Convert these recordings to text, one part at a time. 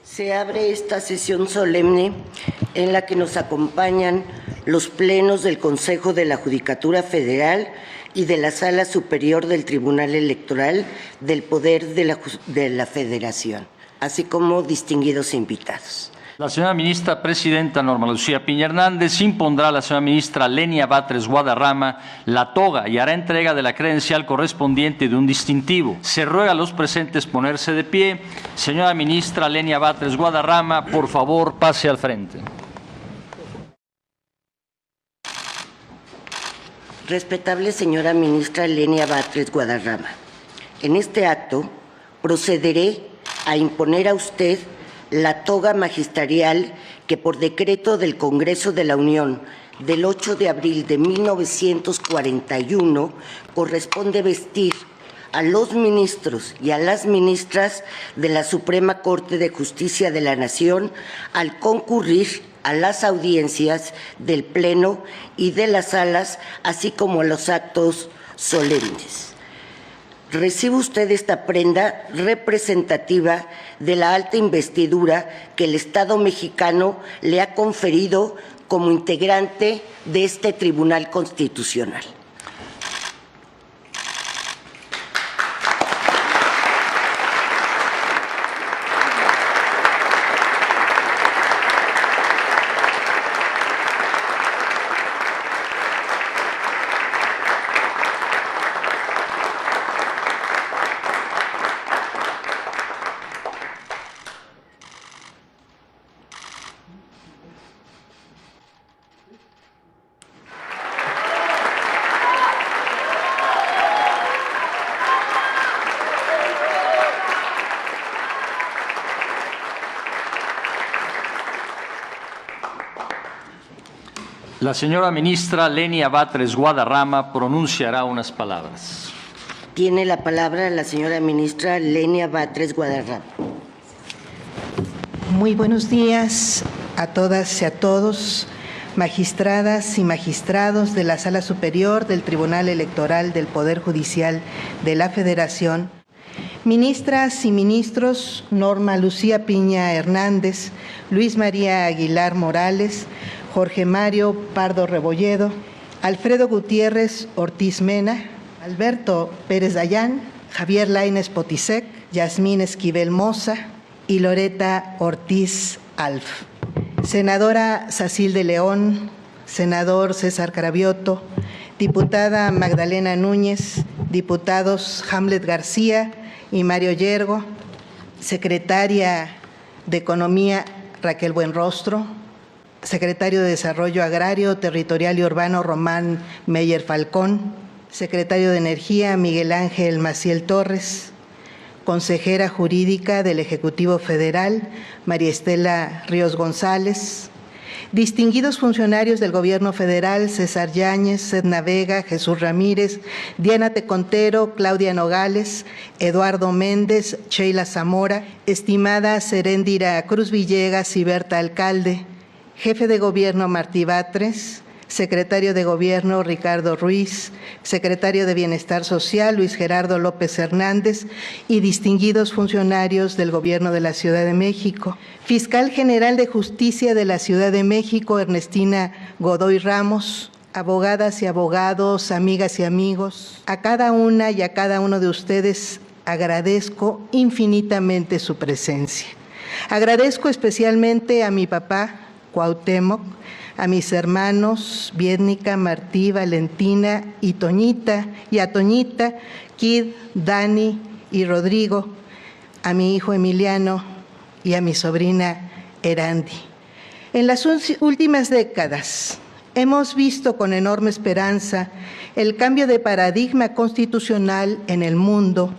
Se abre esta sesión solemne en la que nos acompañan los plenos del Consejo de la Judicatura Federal y de la Sala Superior del Tribunal Electoral del Poder de la Federación, así como distinguidos invitados. La señora ministra presidenta Norma Lucía Piña Hernández impondrá a la señora ministra Lenia Batres Guadarrama la toga y hará entrega de la credencial correspondiente de un distintivo. Se ruega a los presentes ponerse de pie. Señora ministra Lenia Batres Guadarrama, por favor, pase al frente. Respetable señora ministra Lenia Batres Guadarrama, en este acto procederé a imponer a usted la toga magisterial que por decreto del Congreso de la Unión del 8 de abril de 1941 corresponde vestir a los ministros y a las ministras de la Suprema Corte de Justicia de la Nación al concurrir a las audiencias del Pleno y de las salas, así como a los actos solemnes. Recibe usted esta prenda representativa de la alta investidura que el Estado mexicano le ha conferido como integrante de este Tribunal Constitucional. La señora ministra Lenia Batres Guadarrama pronunciará unas palabras. Tiene la palabra la señora ministra Lenia Batres Guadarrama. Muy buenos días a todas y a todos, magistradas y magistrados de la Sala Superior del Tribunal Electoral del Poder Judicial de la Federación, ministras y ministros Norma Lucía Piña Hernández, Luis María Aguilar Morales, Jorge Mario Pardo Rebolledo, Alfredo Gutiérrez Ortiz Mena, Alberto Pérez Dayán, Javier Lainez Potisek, Yasmín Esquivel Moza y Loreta Ortiz Alf. Senadora Sacil de León, senador César Cravioto, diputada Magdalena Núñez, diputados Hamlet García y Mario Yergo, secretaria de Economía Raquel Buenrostro, secretario de Desarrollo Agrario, Territorial y Urbano Román Meyer Falcón, secretario de Energía Miguel Ángel Maciel Torres, consejera jurídica del Ejecutivo Federal María Estela Ríos González, distinguidos funcionarios del Gobierno Federal César Yáñez, Edna Vega, Jesús Ramírez, Diana Tecontero, Claudia Nogales, Eduardo Méndez, Sheila Zamora, estimada Seréndira Cruz Villegas y Berta Alcalde, jefe de Gobierno Martí Batres, secretario de Gobierno Ricardo Ruiz, secretario de Bienestar Social Luis Gerardo López Hernández y distinguidos funcionarios del Gobierno de la Ciudad de México, fiscal general de Justicia de la Ciudad de México Ernestina Godoy Ramos, abogadas y abogados, amigas y amigos, a cada una y a cada uno de ustedes agradezco infinitamente su presencia. Agradezco especialmente a mi papá, Cuauhtémoc, a mis hermanos Viednica, Martí, Valentina y Toñita, y a Toñita, Kid, Dani y Rodrigo, a mi hijo Emiliano y a mi sobrina Erandi. En las últimas décadas hemos visto con enorme esperanza el cambio de paradigma constitucional en el mundo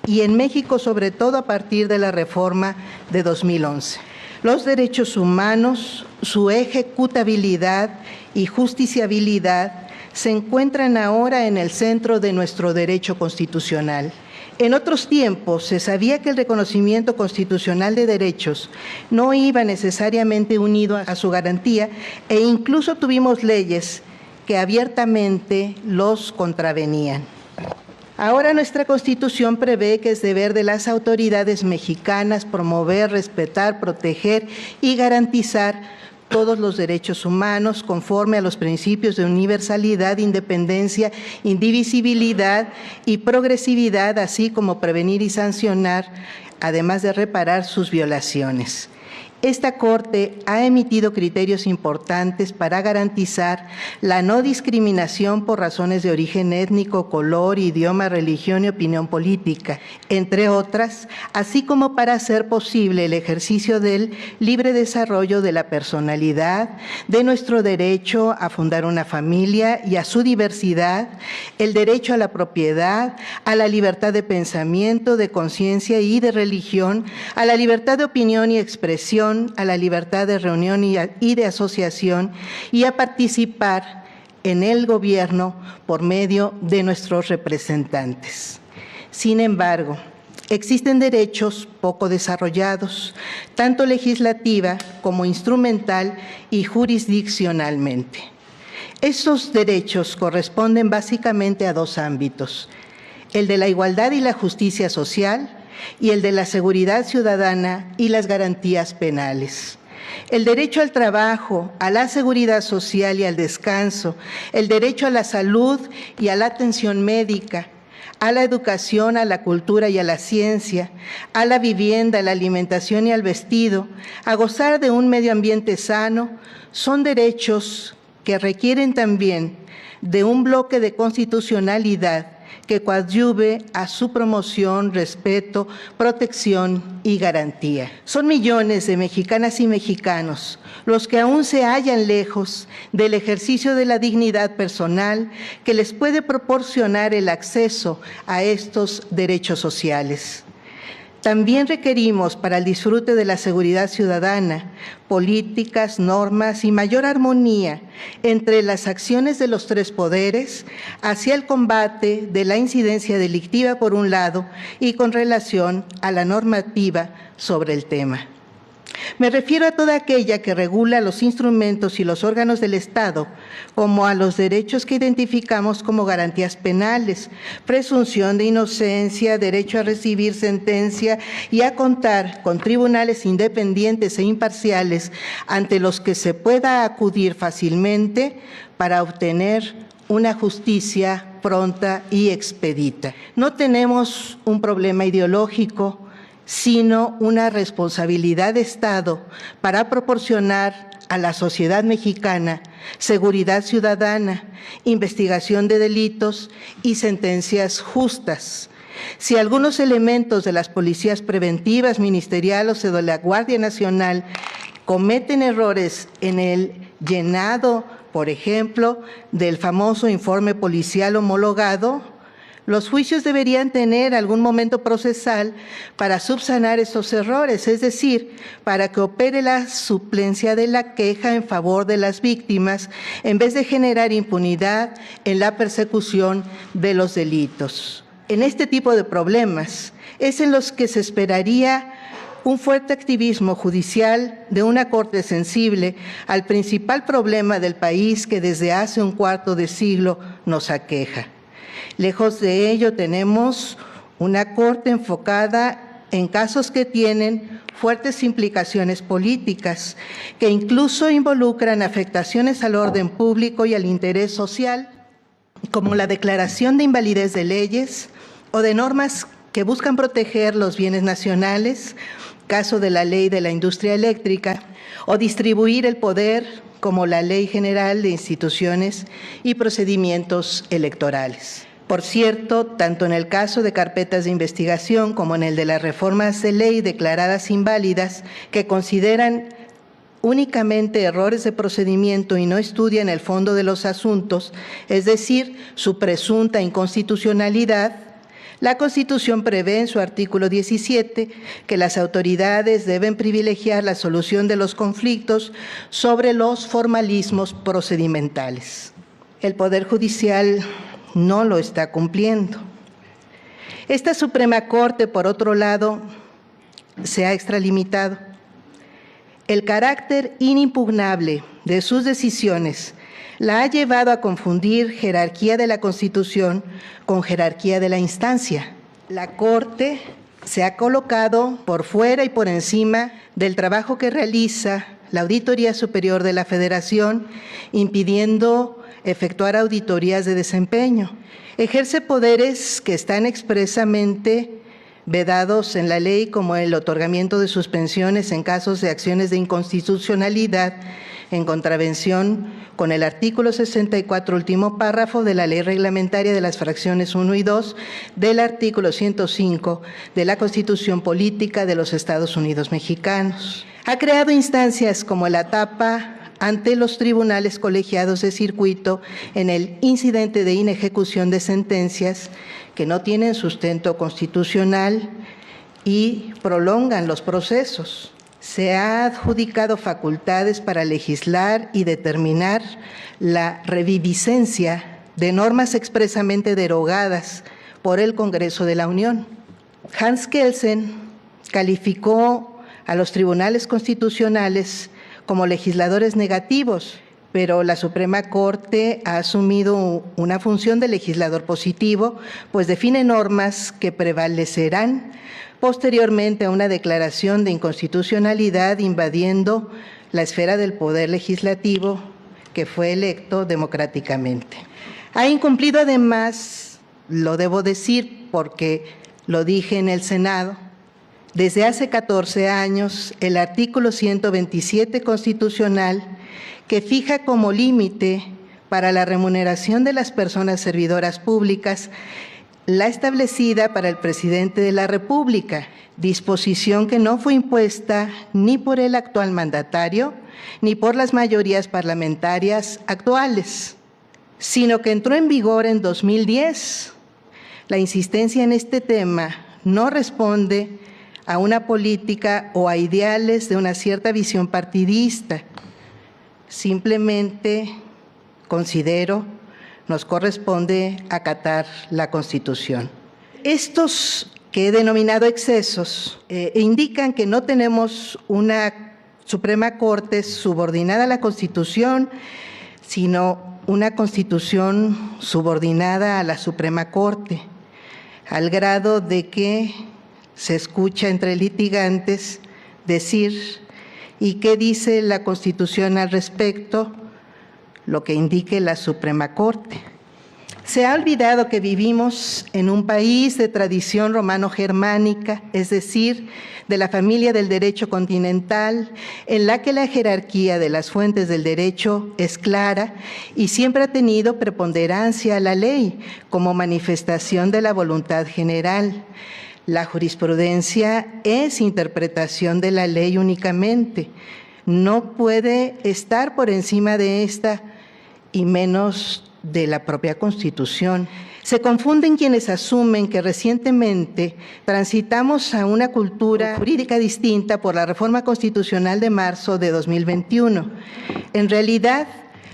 y en México, sobre todo a partir de la reforma de 2011. Los derechos humanos, su ejecutabilidad y justiciabilidad se encuentran ahora en el centro de nuestro derecho constitucional. En otros tiempos se sabía que el reconocimiento constitucional de derechos no iba necesariamente unido a su garantía e incluso tuvimos leyes que abiertamente los contravenían. Ahora nuestra Constitución prevé que es deber de las autoridades mexicanas promover, respetar, proteger y garantizar todos los derechos humanos conforme a los principios de universalidad, independencia, indivisibilidad y progresividad, así como prevenir y sancionar, además de reparar sus violaciones. Esta Corte ha emitido criterios importantes para garantizar la no discriminación por razones de origen étnico, color, idioma, religión y opinión política, entre otras, así como para hacer posible el ejercicio del libre desarrollo de la personalidad, de nuestro derecho a fundar una familia y a su diversidad, el derecho a la propiedad, a la libertad de pensamiento, de conciencia y de religión, a la libertad de opinión y expresión, a la libertad de reunión y de asociación y a participar en el gobierno por medio de nuestros representantes. Sin embargo, existen derechos poco desarrollados, tanto legislativa como instrumental y jurisdiccionalmente. Estos derechos corresponden básicamente a dos ámbitos: el de la igualdad y la justicia social y el de la seguridad ciudadana y las garantías penales. El derecho al trabajo, a la seguridad social y al descanso, el derecho a la salud y a la atención médica, a la educación, a la cultura y a la ciencia, a la vivienda, a la alimentación y al vestido, a gozar de un medio ambiente sano, son derechos que requieren también de un bloque de constitucionalidad que coadyuve a su promoción, respeto, protección y garantía. Son millones de mexicanas y mexicanos los que aún se hallan lejos del ejercicio de la dignidad personal que les puede proporcionar el acceso a estos derechos sociales. También requerimos para el disfrute de la seguridad ciudadana políticas, normas y mayor armonía entre las acciones de los tres poderes hacia el combate de la incidencia delictiva por un lado y con relación a la normativa sobre el tema. Me refiero a toda aquella que regula los instrumentos y los órganos del Estado, como a los derechos que identificamos como garantías penales, presunción de inocencia, derecho a recibir sentencia y a contar con tribunales independientes e imparciales ante los que se pueda acudir fácilmente para obtener una justicia pronta y expedita. No tenemos un problema ideológico, sino una responsabilidad de Estado para proporcionar a la sociedad mexicana seguridad ciudadana, investigación de delitos y sentencias justas. Si algunos elementos de las policías preventivas, ministeriales o de la Guardia Nacional cometen errores en el llenado, por ejemplo, del famoso informe policial homologado, los juicios deberían tener algún momento procesal para subsanar esos errores, es decir, para que opere la suplencia de la queja en favor de las víctimas, en vez de generar impunidad en la persecución de los delitos. En este tipo de problemas es en los que se esperaría un fuerte activismo judicial de una Corte sensible al principal problema del país que desde hace un cuarto de siglo nos aqueja. Lejos de ello, tenemos una Corte enfocada en casos que tienen fuertes implicaciones políticas, que incluso involucran afectaciones al orden público y al interés social, como la declaración de invalidez de leyes o de normas que buscan proteger los bienes nacionales, caso de la Ley de la Industria Eléctrica, o distribuir el poder, como la Ley General de Instituciones y Procedimientos Electorales. Por cierto, tanto en el caso de carpetas de investigación como en el de las reformas de ley declaradas inválidas, que consideran únicamente errores de procedimiento y no estudian el fondo de los asuntos, es decir, su presunta inconstitucionalidad, la Constitución prevé en su artículo 17 que las autoridades deben privilegiar la solución de los conflictos sobre los formalismos procedimentales. El Poder Judicial no lo está cumpliendo. Esta Suprema Corte, por otro lado, se ha extralimitado. El carácter inimpugnable de sus decisiones la ha llevado a confundir jerarquía de la Constitución con jerarquía de la instancia. La Corte se ha colocado por fuera y por encima del trabajo que realiza la Auditoría Superior de la Federación, impidiendo efectuar auditorías de desempeño. Ejerce poderes que están expresamente vedados en la ley, como el otorgamiento de suspensiones en casos de acciones de inconstitucionalidad en contravención con el artículo 64, último párrafo de la Ley Reglamentaria de las fracciones 1 y 2 del artículo 105 de la Constitución Política de los Estados Unidos Mexicanos. Ha creado instancias como la etapa ante los tribunales colegiados de circuito en el incidente de inejecución de sentencias que no tienen sustento constitucional y prolongan los procesos. Se ha adjudicado facultades para legislar y determinar la reviviscencia de normas expresamente derogadas por el Congreso de la Unión. Hans Kelsen calificó a los tribunales constitucionales como legisladores negativos, pero la Suprema Corte ha asumido una función de legislador positivo, pues define normas que prevalecerán posteriormente a una declaración de inconstitucionalidad invadiendo la esfera del poder legislativo que fue electo democráticamente. Ha incumplido además, lo debo decir porque lo dije en el Senado, desde hace 14 años el artículo 127 constitucional que fija como límite para la remuneración de las personas servidoras públicas la establecida para el presidente de la República, disposición que no fue impuesta ni por el actual mandatario ni por las mayorías parlamentarias actuales, sino que entró en vigor en 2010. La insistencia en este tema no responde a una política o a ideales de una cierta visión partidista. Simplemente considero nos corresponde acatar la Constitución. Estos que he denominado excesos indican que no tenemos una Suprema Corte subordinada a la Constitución, sino una Constitución subordinada a la Suprema Corte, al grado de que se escucha entre litigantes decir: ¿y qué dice la Constitución al respecto? Lo que indique la Suprema Corte. Se ha olvidado que vivimos en un país de tradición romano-germánica, es decir, de la familia del derecho continental, en la que la jerarquía de las fuentes del derecho es clara y siempre ha tenido preponderancia a la ley como manifestación de la voluntad general. La jurisprudencia es interpretación de la ley únicamente, no puede estar por encima de esta y menos de la propia Constitución. Se confunden quienes asumen que recientemente transitamos a una cultura jurídica distinta por la reforma constitucional de marzo de 2021. En realidad,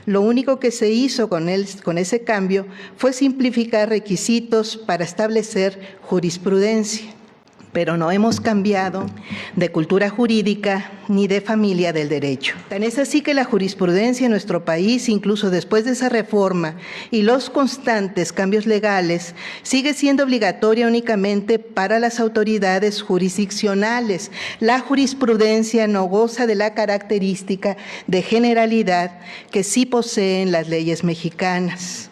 lo único que se hizo con ese cambio fue simplificar requisitos para establecer jurisprudencia, pero no hemos cambiado de cultura jurídica ni de familia del derecho. Tan es así que la jurisprudencia en nuestro país, incluso después de esa reforma y los constantes cambios legales, sigue siendo obligatoria únicamente para las autoridades jurisdiccionales. La jurisprudencia no goza de la característica de generalidad que sí poseen las leyes mexicanas.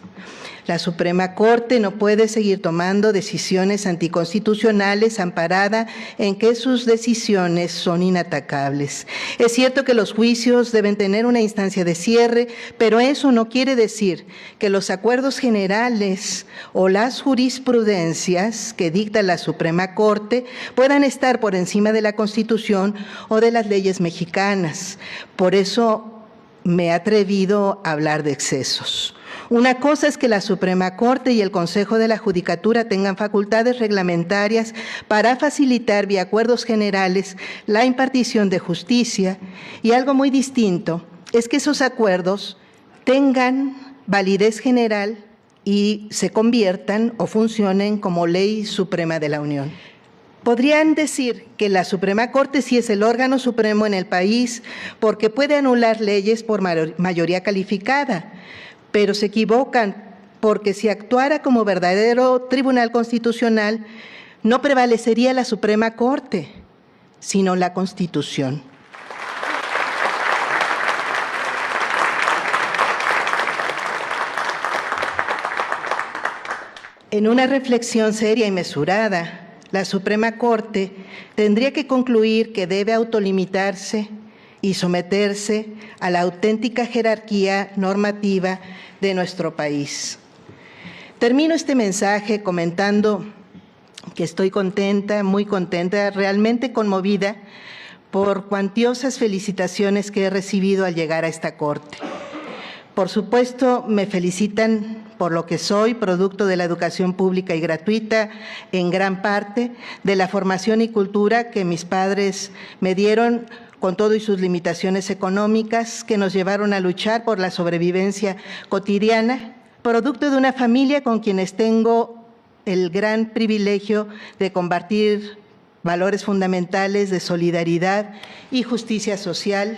La Suprema Corte no puede seguir tomando decisiones anticonstitucionales amparada en que sus decisiones son inatacables. Es cierto que los juicios deben tener una instancia de cierre, pero eso no quiere decir que los acuerdos generales o las jurisprudencias que dicta la Suprema Corte puedan estar por encima de la Constitución o de las leyes mexicanas. Por eso me he atrevido a hablar de excesos. Una cosa es que la Suprema Corte y el Consejo de la Judicatura tengan facultades reglamentarias para facilitar vía acuerdos generales la impartición de justicia, y algo muy distinto es que esos acuerdos tengan validez general y se conviertan o funcionen como ley suprema de la Unión. Podrían decir que la Suprema Corte sí es el órgano supremo en el país porque puede anular leyes por mayoría calificada, pero se equivocan, porque si actuara como verdadero Tribunal Constitucional, no prevalecería la Suprema Corte, sino la Constitución. En una reflexión seria y mesurada, la Suprema Corte tendría que concluir que debe autolimitarse y someterse a la auténtica jerarquía normativa de nuestro país. Termino este mensaje comentando que estoy contenta, muy contenta, realmente conmovida por cuantiosas felicitaciones que he recibido al llegar a esta Corte. Por supuesto, me felicitan por lo que soy, producto de la educación pública y gratuita, en gran parte, de la formación y cultura que mis padres me dieron, con todo y sus limitaciones económicas, que nos llevaron a luchar por la sobrevivencia cotidiana, producto de una familia con quienes tengo el gran privilegio de compartir valores fundamentales de solidaridad y justicia social,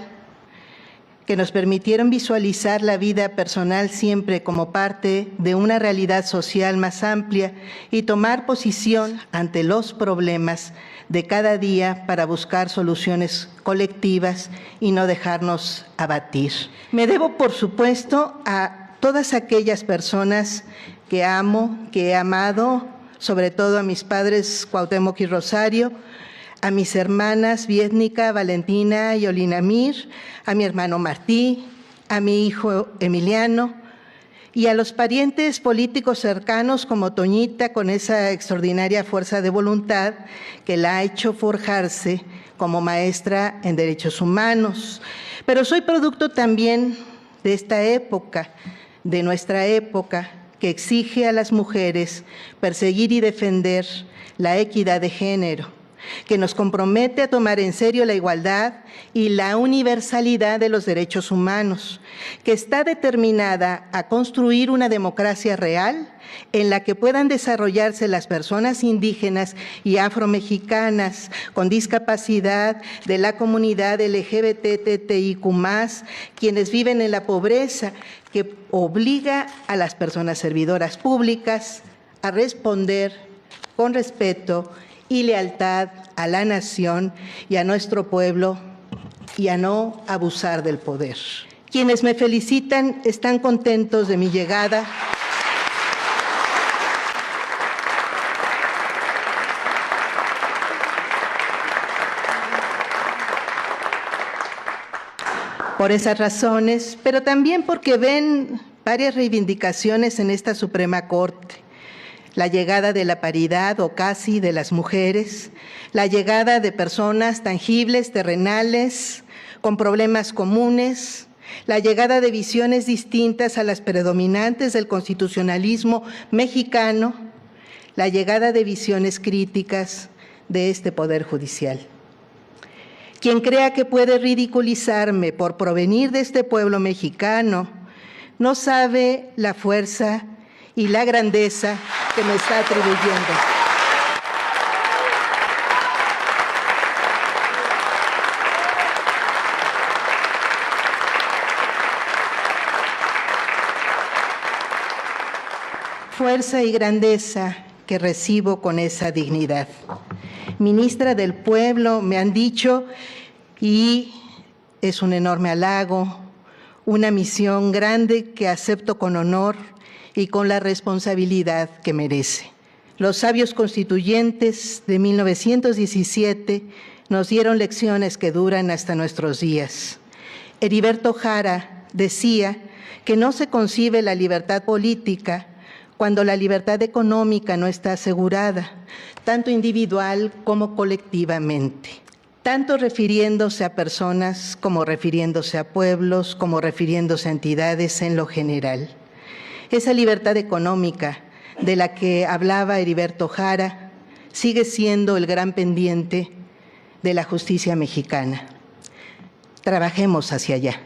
que nos permitieron visualizar la vida personal siempre como parte de una realidad social más amplia y tomar posición ante los problemas de cada día para buscar soluciones colectivas y no dejarnos abatir. Me debo, por supuesto, a todas aquellas personas que amo, que he amado, sobre todo a mis padres Cuauhtémoc y Rosario, a mis hermanas Vietnica, Valentina y Olinamir, a mi hermano Martí, a mi hijo Emiliano y a los parientes políticos cercanos como Toñita, con esa extraordinaria fuerza de voluntad que la ha hecho forjarse como maestra en Derechos Humanos. Pero soy producto también de esta época, de nuestra época, que exige a las mujeres perseguir y defender la equidad de género, que nos compromete a tomar en serio la igualdad y la universalidad de los derechos humanos, que está determinada a construir una democracia real en la que puedan desarrollarse las personas indígenas y afromexicanas con discapacidad, de la comunidad LGBTTIQ+, quienes viven en la pobreza, que obliga a las personas servidoras públicas a responder con respeto y lealtad a la nación y a nuestro pueblo y a no abusar del poder. Quienes me felicitan están contentos de mi llegada. Por esas razones, pero también porque ven varias reivindicaciones en esta Suprema Corte. La llegada de la paridad o casi de las mujeres, la llegada de personas tangibles, terrenales, con problemas comunes, la llegada de visiones distintas a las predominantes del constitucionalismo mexicano, la llegada de visiones críticas de este Poder Judicial. Quien crea que puede ridiculizarme por provenir de este pueblo mexicano, no sabe la fuerza y la grandeza que me está atribuyendo. Fuerza y grandeza que recibo con esa dignidad. Ministra del Pueblo, me han dicho, y es un enorme halago, una misión grande que acepto con honor y con la responsabilidad que merece. Los sabios constituyentes de 1917 nos dieron lecciones que duran hasta nuestros días. Heriberto Jara decía que no se concibe la libertad política cuando la libertad económica no está asegurada, tanto individual como colectivamente, tanto refiriéndose a personas como refiriéndose a pueblos, como refiriéndose a entidades en lo general. Esa libertad económica de la que hablaba Heriberto Jara sigue siendo el gran pendiente de la justicia mexicana. Trabajemos hacia allá.